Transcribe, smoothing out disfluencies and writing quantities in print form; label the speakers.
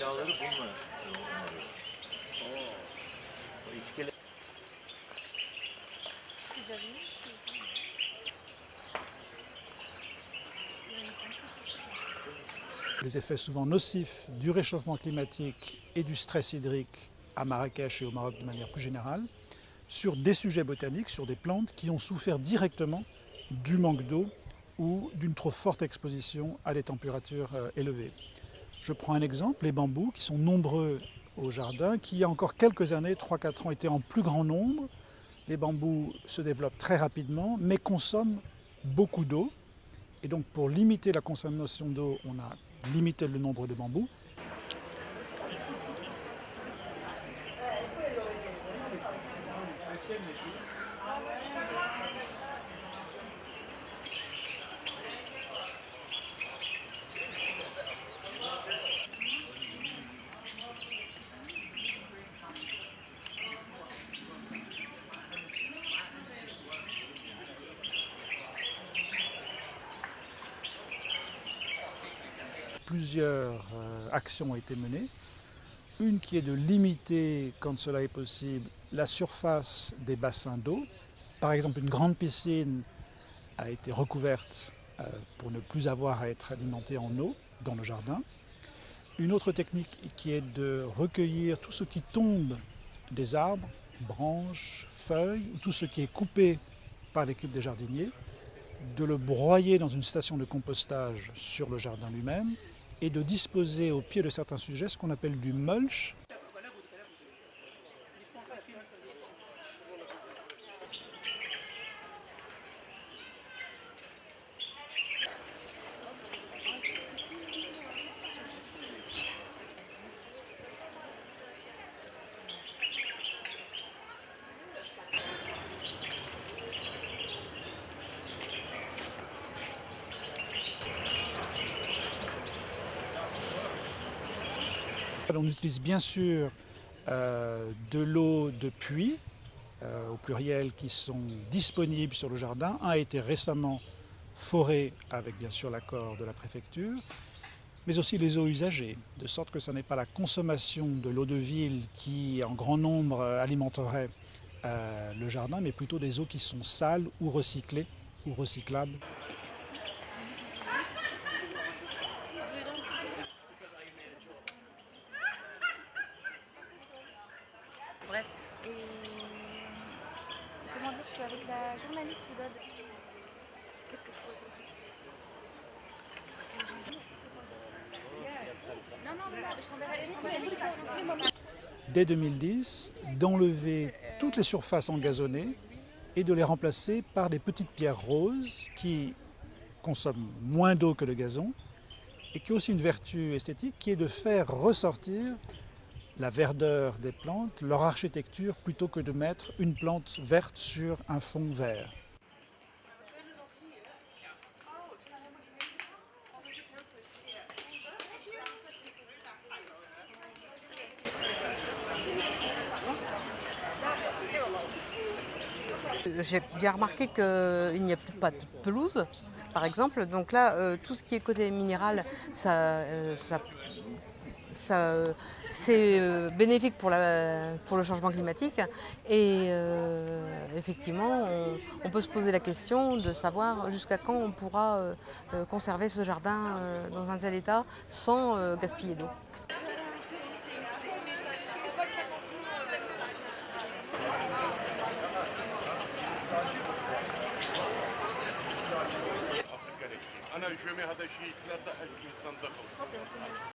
Speaker 1: binaları bununla onarıyor. O iskele
Speaker 2: Les effets souvent nocifs du réchauffement climatique et du stress hydrique à Marrakech et au Maroc de manière plus générale, sur des sujets botaniques, sur des plantes qui ont souffert directement du manque d'eau ou d'une trop forte exposition à des températures élevées. Je prends un exemple, les bambous qui sont nombreux au jardin, qui il y a encore quelques années, 3-4 ans, étaient en plus grand nombre. Les bambous se développent très rapidement, mais consomment beaucoup d'eau. Et donc pour limiter la consommation d'eau, on a limité le nombre de bambous. Plusieurs actions ont été menées. Une qui est de limiter, quand cela est possible, la surface des bassins d'eau. Par exemple, une grande piscine a été recouverte pour ne plus avoir à être alimentée en eau dans le jardin. Une autre technique qui est de recueillir tout ce qui tombe des arbres, branches, feuilles, tout ce qui est coupé par l'équipe des jardiniers, de le broyer dans une station de compostage sur le jardin lui-même et de disposer au pied de certains sujets ce qu'on appelle du mulch. On utilise bien sûr de l'eau de puits, au pluriel, qui sont disponibles sur le jardin. Un a été récemment foré avec bien sûr l'accord de la préfecture, mais aussi les eaux usagées, de sorte que ce n'est pas la consommation de l'eau de ville qui en grand nombre alimenterait le jardin, mais plutôt des eaux qui sont sales ou recyclées ou recyclables.
Speaker 3: Bref, et comment dire, je suis avec la journaliste Ouda de quelque chose. Non, je t'enverrai l'invitation.
Speaker 2: Dès 2010, d'enlever toutes les surfaces engazonnées et de les remplacer par des petites pierres roses qui consomment moins d'eau que le gazon et qui ont aussi une vertu esthétique qui est de faire ressortir la verdeur des plantes, leur architecture, plutôt que de mettre une plante verte sur un fond vert.
Speaker 4: J'ai bien remarqué qu'il n'y a plus pas de pelouse, par exemple. Donc là, tout ce qui est côté minéral, c'est bénéfique pour le changement climatique. Et effectivement, on peut se poser la question de savoir jusqu'à quand on pourra conserver ce jardin dans un tel état sans gaspiller d'eau.
Speaker 5: أنا الجامعة هذا شيء 3 ألف إنسان دخل